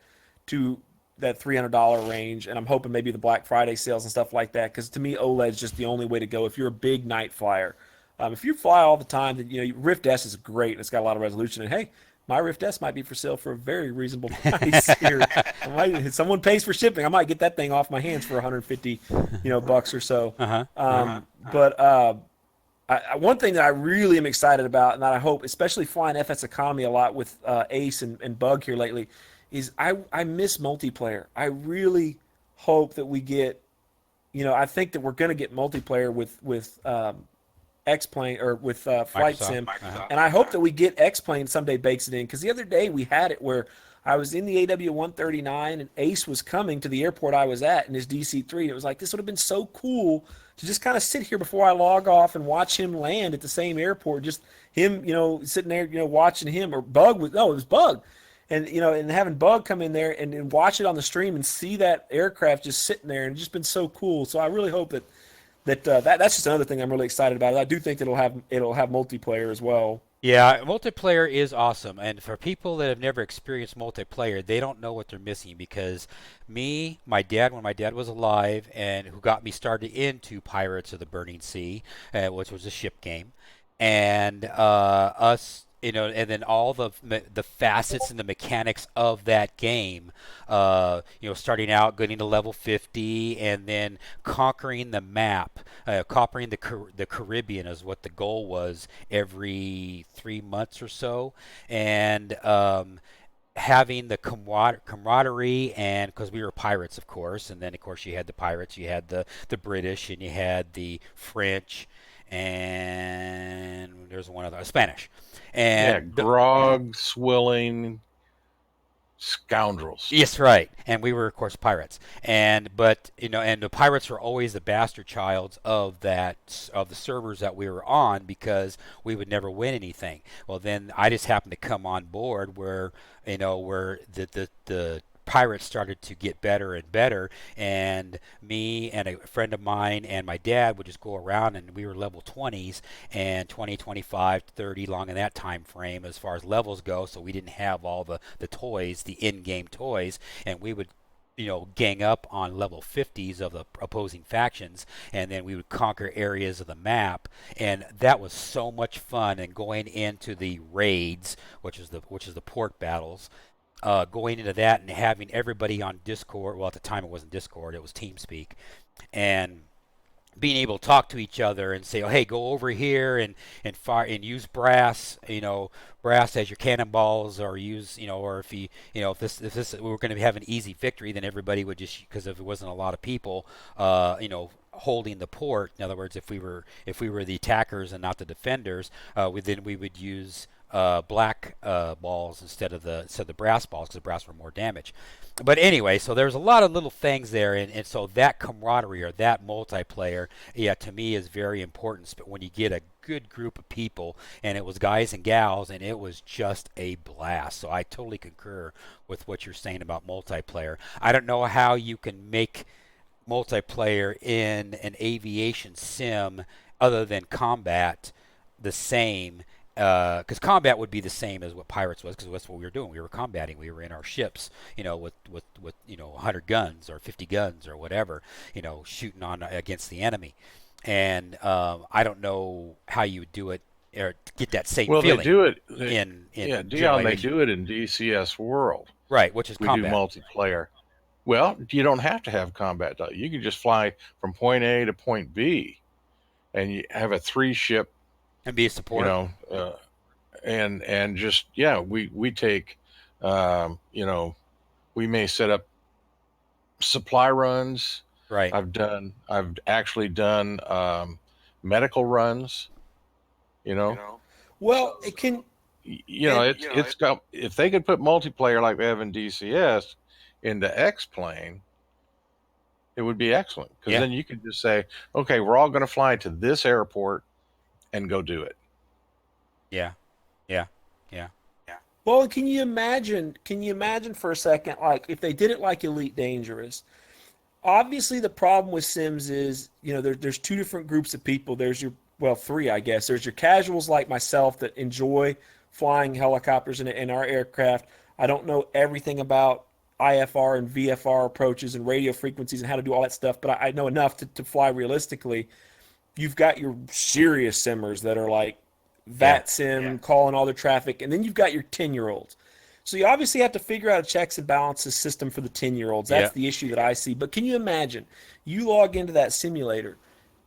$300 range. And I'm hoping maybe the Black Friday sales and stuff like that, because to me, OLED's just the only way to go if you're a big night flyer. If you fly all the time, then Rift S is great and it's got a lot of resolution. And hey, my Rift S might be for sale for a very reasonable price here. Someone pays for shipping, I might get that thing off my hands for 150, bucks or so. But one thing that I really am excited about, and that I hope, especially flying FS Economy a lot with Ace and Bug here lately, is I miss multiplayer. I really hope that we get, I think that we're going to get multiplayer with X-Plane or with FlyJSim, and I hope that we get X-Plane someday bakes it in, because the other day we had it where I was in the AW139 and Ace was coming to the airport I was at in his DC-3. It was like, this would have been so cool to just kind of sit here before I log off and watch him land at the same airport. Just him, sitting there, watching him. Or Bug it was Bug. And, and having Bug come in there and watch it on the stream and see that aircraft just sitting there, and it's just been so cool. So I really hope that's just another thing I'm really excited about. I do think it'll have multiplayer as well. Yeah, multiplayer is awesome, and for people that have never experienced multiplayer, they don't know what they're missing, because my dad, when my dad was alive, and who got me started into Pirates of the Burning Sea, which was a ship game, and us, and then all the facets and the mechanics of that game, starting out, getting to level 50, and then conquering the map, conquering the Caribbean is what the goal was every 3 months or so, and having the camaraderie, and because we were pirates, of course, and then of course you had the pirates, you had the British, and you had the French, and there's one other, Spanish. And grog swilling scoundrels. Yes, right. And we were, of course, pirates. But the pirates were always the bastard childs of the servers that we were on, because we would never win anything. Well, then I just happened to come on board where the pirates started to get better and better, and me and a friend of mine and my dad would just go around, and we were level 20s and 20, 25, 30, long in that time frame as far as levels go, so we didn't have all the toys, the in-game toys, and we would gang up on level 50s of the opposing factions, and then we would conquer areas of the map, and that was so much fun. And going into the raids, which is the port battles, going into that and having everybody on Discord. Well, at the time it wasn't Discord, it was TeamSpeak, and being able to talk to each other and say, oh, hey, go over here and fire and use brass, brass as your cannonballs, or use, or if if this we were going to have an easy victory, then everybody would just, because if it wasn't a lot of people, holding the port. In other words, if we were the attackers and not the defenders, we would use black balls instead of the brass balls, because the brass were more damage. But anyway, so there's a lot of little things there, and so that camaraderie, or that multiplayer, to me is very important. But when you get a good group of people, and it was guys and gals, and it was just a blast. So I totally concur with what you're saying about multiplayer. I don't know how you can make multiplayer in an aviation sim other than combat the same, because combat would be the same as what Pirates was, because that's what we were doing. We were combating. We were in our ships, with 100 guns or 50 guns or whatever, shooting on against the enemy. And I don't know how you would do it or get that same feeling. Well, they do it Dion, they do it in DCS World, right? Which is combat. We do multiplayer. Well, you don't have to have combat. You can just fly from point A to point B, and you have a 3-ship. And be a support, and just we take, we may set up supply runs. Right. I've actually done medical runs. Well, it can. It's got, if they could put multiplayer like they have in DCS into X-Plane, it would be excellent, because then you could just say, okay, we're all going to fly to this airport and go do it. Yeah. Well, can you imagine for a second, like if they did it like Elite Dangerous? Obviously, the problem with Sims is, there's two different groups of people. There's your well, three, I guess. There's your casuals like myself that enjoy flying helicopters in our aircraft. I don't know everything about IFR and VFR approaches and radio frequencies and how to do all that stuff, but I know enough to fly realistically. You've got your serious simmers that are like Yeah. VATSIM, calling all their traffic, and then you've got your 10-year-olds. So you obviously have to figure out a checks and balances system for the 10-year-olds. That's Yeah. the issue that I see. But can you imagine? You log into that simulator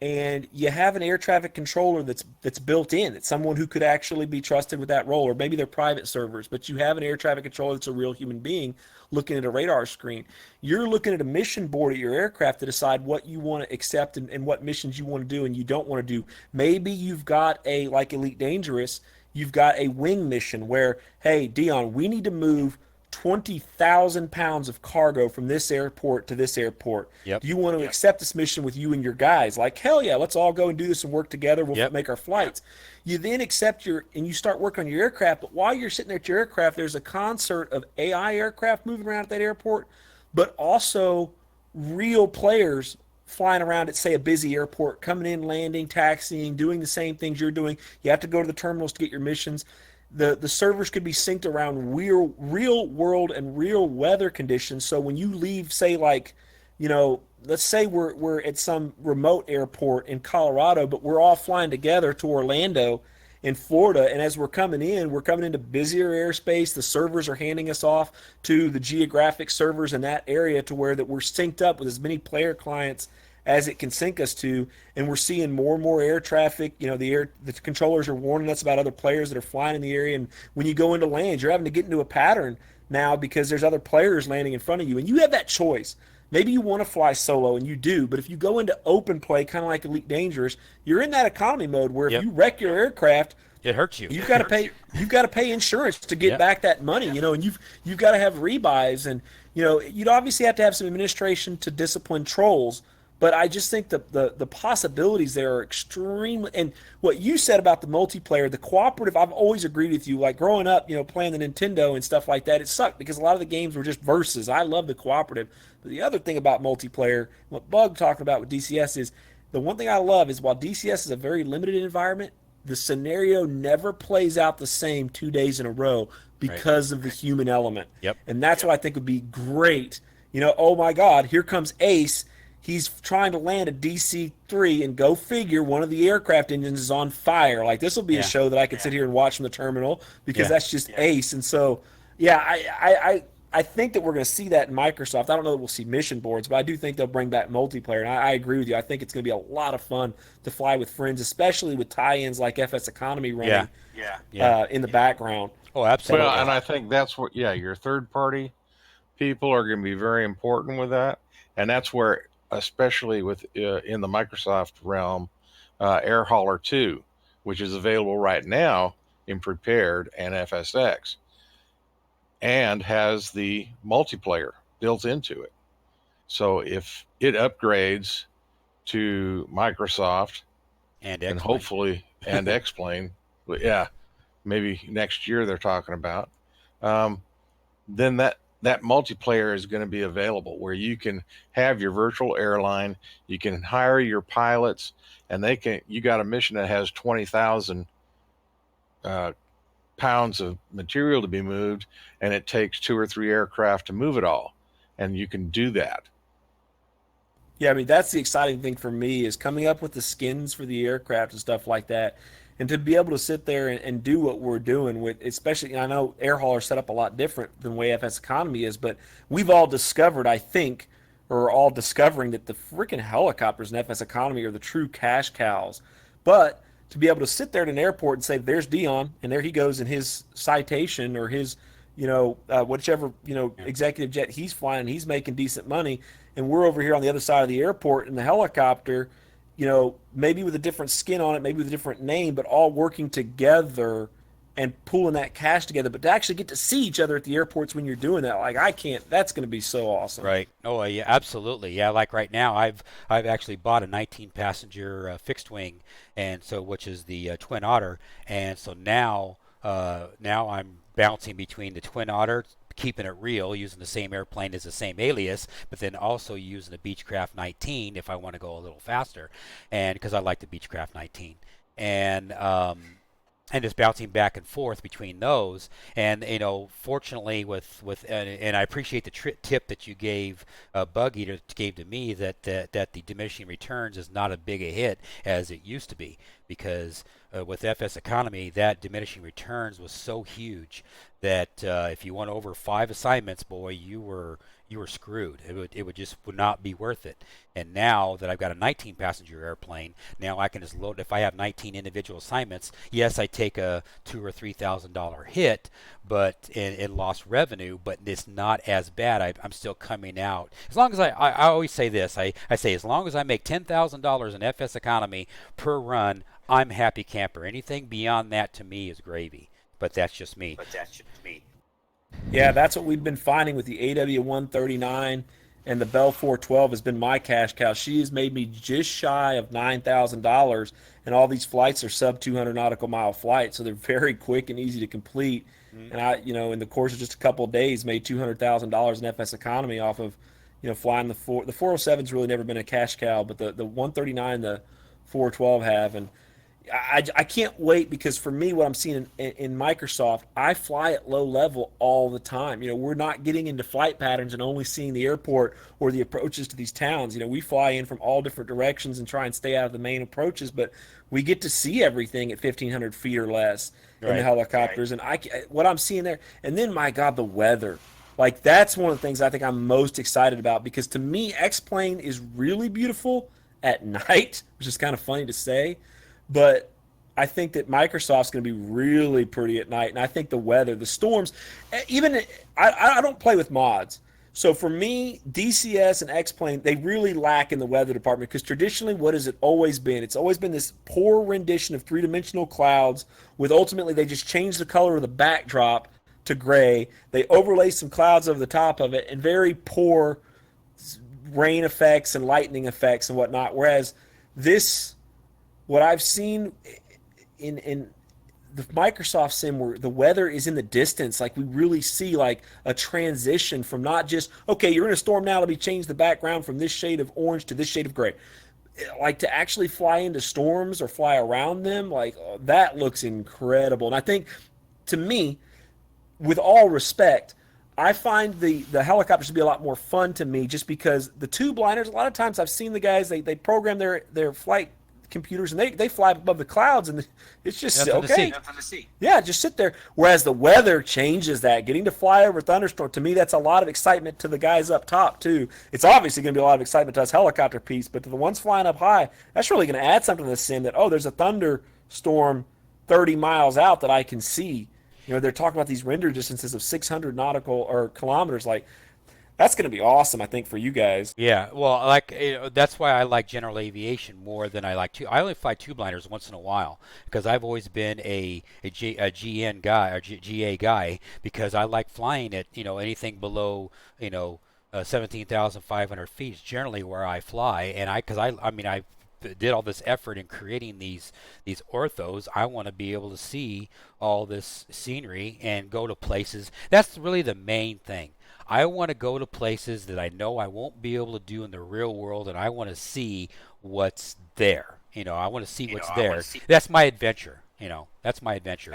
and you have an air traffic controller that's built in. It's someone who could actually be trusted with that role, or maybe they're private servers, but you have an air traffic controller that's a real human being looking at a radar screen. You're looking at a mission board at your aircraft to decide what you want to accept and what missions you want to do and you don't want to do. Maybe you've got a, like Elite Dangerous, you've got a wing mission where, hey, Dion, we need to move 20,000 pounds of cargo from this airport to this airport. Yep. Do you want to accept this mission with you and your guys? Like, hell yeah, let's all go and do this and work together. We'll Yep. make our flights. You then accept and you start working on your aircraft. But while you're sitting there at your aircraft, there's a concert of AI aircraft moving around at that airport, but also real players flying around at, say, a busy airport, coming in, landing, taxiing, doing the same things you're doing. You have to go to the terminals to get your missions. The servers could be synced around real world and real weather conditions. So when you leave, say, like, let's say we're at some remote airport in Colorado, but we're all flying together to Orlando in Florida, and as we're coming into busier airspace. The servers are handing us off to the geographic servers in that area to where that we're synced up with as many player clients as it can sync us to, and we're seeing more and more air traffic. The controllers are warning us about other players that are flying in the area, and when you go into land, you're having to get into a pattern now because there's other players landing in front of you, and you have that choice. Maybe you want to fly solo, and you do, but if you go into open play, kind of like Elite Dangerous, you're in that economy mode where if Yep. you wreck your aircraft, It hurts you. you've got to pay. You've got to pay insurance to get Yep. back that money, and you've got to have rebuys, and you'd obviously have to have some administration to discipline trolls. But I just think the possibilities there are extremely. And what you said about the multiplayer, the cooperative, I've always agreed with you. Like growing up, playing the Nintendo and stuff like that, it sucked because a lot of the games were just versus. I love the cooperative. But the other thing about multiplayer, what Bug talking about with DCS is the one thing I love is while DCS is a very limited environment, the scenario never plays out the same 2 days in a row because of the human element. Yep. And that's what I think would be great. Oh my God, here comes Ace. He's trying to land a DC-3, and go figure, one of the aircraft engines is on fire. Like, this will be a show that I could sit here and watch from the terminal because that's just Ace. And so, yeah, I think that we're going to see that in Microsoft. I don't know that we'll see mission boards, but I do think they'll bring back multiplayer. And I agree with you. I think it's going to be a lot of fun to fly with friends, especially with tie-ins like FS Economy running in the background. Oh, absolutely. Well, and I think that's what, your third party people are going to be very important with that. And that's where, especially with in the Microsoft realm, Air Hauler 2, which is available right now in Prepared and FSX, and has the multiplayer built into it. So if it upgrades to Microsoft and and X-Plane. hopefully and X-Plane, maybe next year they're talking about, then that multiplayer is going to be available where you can have your virtual airline, you can hire your pilots, and you got a mission that has 20,000 pounds of material to be moved, and it takes 2 or 3 aircraft to move it all, and you can do that. Yeah, I mean, that's the exciting thing for me is coming up with the skins for the aircraft and stuff like that. And to be able to sit there and do what we're doing with, especially, I know Air Hauler set up a lot different than the way FS Economy is, but we've all discovered, I think, or all discovering that the freaking helicopters in FS Economy are the true cash cows. But to be able to sit there at an airport and say, there's Dion, and there he goes in his Citation or his, whichever, executive jet he's flying, he's making decent money, and we're over here on the other side of the airport in the helicopter, maybe with a different skin on it, maybe with a different name, but all working together and pulling that cash together. But to actually get to see each other at the airports when you're doing that, like, that's going to be so awesome. Right. Oh, yeah, absolutely. Yeah, like right now, I've actually bought a 19-passenger fixed wing, and so which is the Twin Otter, and so now I'm bouncing between the Twin Otter, keeping it real, using the same airplane as the same alias, but then also using the Beechcraft 19 if I want to go a little faster, and because I like the Beechcraft 19. and just bouncing back and forth between those. And fortunately, and I appreciate the tip that you gave, Bug Eater gave to me, that the diminishing returns is not as big a hit as it used to be, because with FS Economy, that diminishing returns was so huge that if you went over 5 assignments, boy, you were screwed. It would just would not be worth it. And now that I've got a 19 passenger airplane, now I can just load. If I have 19 individual assignments, yes, I take a $2,000 or $3,000 hit, but in lost revenue, but it's not as bad. I'm still coming out. As long as I always say this, I say as long as I make $10,000 in FS Economy per run, I'm happy camper. Anything beyond that to me is gravy. But that's just me. Yeah, that's what we've been finding with the AW139 and the Bell 412 has been my cash cow. She has made me just shy of $9,000, and all these flights are sub 200 nautical mile flights, so they're very quick and easy to complete. Mm-hmm. And I, in the course of just a couple of days, made $200,000 in FS Economy off of, flying the 407's really never been a cash cow, but the 139, the 412 have, and I can't wait, because for me, what I'm seeing in Microsoft, I fly at low level all the time. We're not getting into flight patterns and only seeing the airport or the approaches to these towns. We fly in from all different directions and try and stay out of the main approaches, but we get to see everything at 1,500 feet or less in the helicopters. Right. And what I'm seeing there, and then, my God, the weather. Like, that's one of the things I think I'm most excited about, because to me, X-Plane is really beautiful at night, which is kind of funny to say. But I think that Microsoft's going to be really pretty at night. And I think the weather, the storms, even I don't play with mods. So for me, DCS and X-Plane, they really lack in the weather department, because traditionally, what has it always been? It's always been this poor rendition of three-dimensional clouds with ultimately they just change the color of the backdrop to gray. They overlay some clouds over the top of it, and very poor rain effects and lightning effects and whatnot. Whereas what I've seen in the Microsoft Sim, where the weather is in the distance, like we really see like a transition from not just, okay, you're in a storm now, let me change the background from this shade of orange to this shade of gray. Like, to actually fly into storms or fly around them, like, that looks incredible. And I think, to me, with all respect, I find the helicopters to be a lot more fun to me, just because the tube liners, a lot of times I've seen the guys, they program their flight computers and they fly above the clouds, and it's just okay. Nothing to see. Yeah, just sit there. Whereas the weather changes that. Getting to fly over thunderstorm, to me, that's a lot of excitement to the guys up top too. It's obviously going to be a lot of excitement to us helicopter piece, but to the ones flying up high, that's really going to add something to the sim, that, there's a thunderstorm 30 miles out that I can see. They're talking about these render distances of 600 nautical or kilometers. Like, that's going to be awesome, I think, for you guys. Yeah, well, that's why I like general aviation more than I like I only fly tube liners once in a while, because I've always been a GN guy or GA guy, because I like flying at anything below 17,500 feet is generally where I fly, and I did all this effort in creating these orthos. I want to be able to see all this scenery and go to places. That's really the main thing. I want to go to places that I know I won't be able to do in the real world, and I want to see what's there. I want to see what's there. That's my adventure. That's my adventure.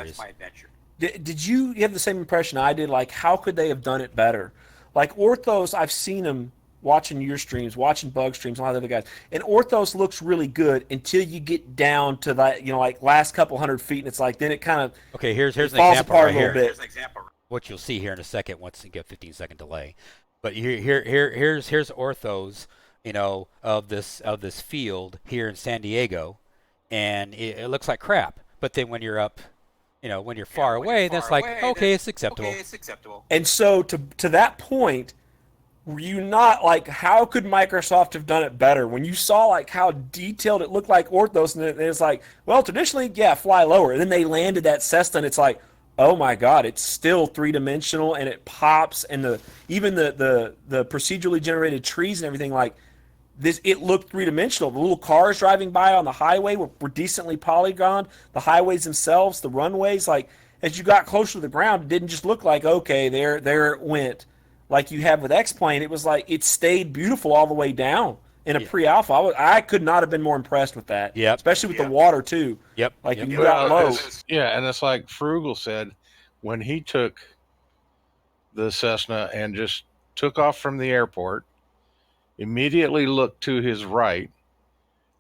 Did you have the same impression I did? Like, how could they have done it better? Like, orthos, I've seen them watching your streams, watching Bug streams, a lot of other guys, and orthos looks really good until you get down to that, like last couple hundred feet, and it's like, then it kind of here's an falls example apart right a little here. bit. What you'll see here in a second, once you get 15-second delay, but here's orthos, of this field here in San Diego, and it looks like crap. But then when you're up, when you're far away, that's like, okay, it's acceptable. And so to that point, were you not like, how could Microsoft have done it better? When you saw like how detailed it looked like orthos, and it's like, well, traditionally, yeah, fly lower. And then they landed that Cessna, and it's like, oh my God, it's still three-dimensional, and it pops, and even the procedurally generated trees and everything, like this, it looked three-dimensional. The little cars driving by on the highway were decently polygoned. The highways themselves, the runways, like as you got closer to the ground, it didn't just look like, okay, there it went. Like you have with X-Plane, it was like it stayed beautiful all the way down. in a pre-alpha. I could not have been more impressed with that. Yep. Especially with the water too. Yep. Like yep. when you got low. And it's like Frugal said, when he took the Cessna and just took off from the airport, immediately looked to his right,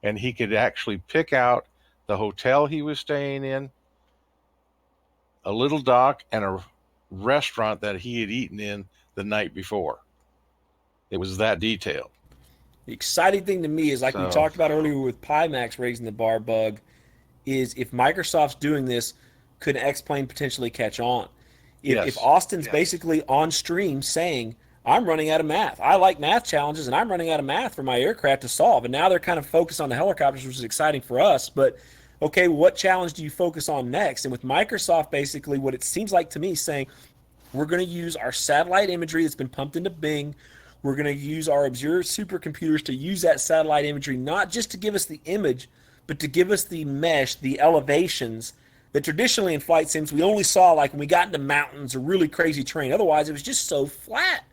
and he could actually pick out the hotel he was staying in, a little dock, and a restaurant that he had eaten in the night before. It was that detailed. The exciting thing to me is, like we talked about earlier with Pimax raising the bar bug, is if Microsoft's doing this, could X-Plane potentially catch on? If Austin's basically on stream saying, I'm running out of math. I like math challenges, and I'm running out of math for my aircraft to solve. And now they're kind of focused on the helicopters, which is exciting for us. But, okay, what challenge do you focus on next? And with Microsoft, basically, what it seems like to me saying, we're going to use our satellite imagery that's been pumped into Bing. We're going to use our Observer supercomputers to use that satellite imagery, not just to give us the image, but to give us the mesh, the elevations that traditionally in flight sims we only saw like when we got into mountains or really crazy terrain. Otherwise, it was just so flat.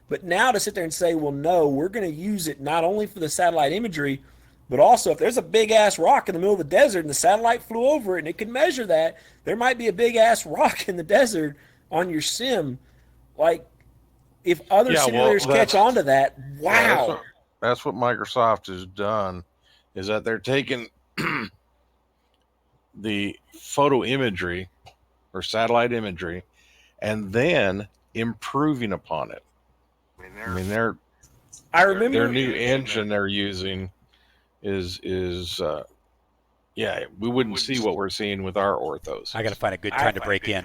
But now to sit there and say, well, no, we're going to use it not only for the satellite imagery, but also if there's a big-ass rock in the middle of the desert and the satellite flew over it and it can measure that, there might be a big-ass rock in the desert on your sim. Like, if other simulators catch on to that, wow. Yeah, that's what Microsoft has done, is that they're taking the photo imagery or satellite imagery and then improving upon it. I mean, I remember their new engine they're using is we wouldn't see what we're seeing with our orthos. I got to find a good time to break in.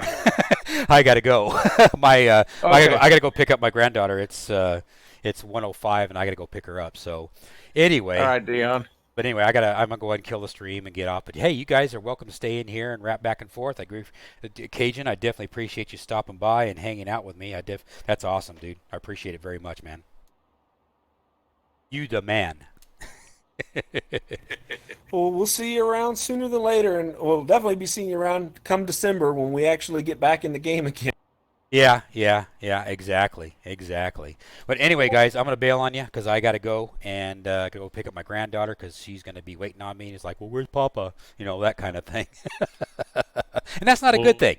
I got to go. I got to go pick up my granddaughter. It's 1:05 and I got to go pick her up. So anyway. All right, Dion. But anyway, I'm gonna go ahead and kill the stream and get off. But hey, you guys are welcome to stay in here and rap back and forth. I agree, Cajun. I definitely appreciate you stopping by and hanging out with me. That's awesome, dude. I appreciate it very much, man. You the man. Well, we'll see you around sooner than later, and we'll definitely be seeing you around come December when we actually get back in the game again. Yeah, exactly. But anyway, guys, I'm going to bail on you because I got to go and go pick up my granddaughter because she's going to be waiting on me. And it's like, well, where's Papa? You know, that kind of thing. And that's not a good thing.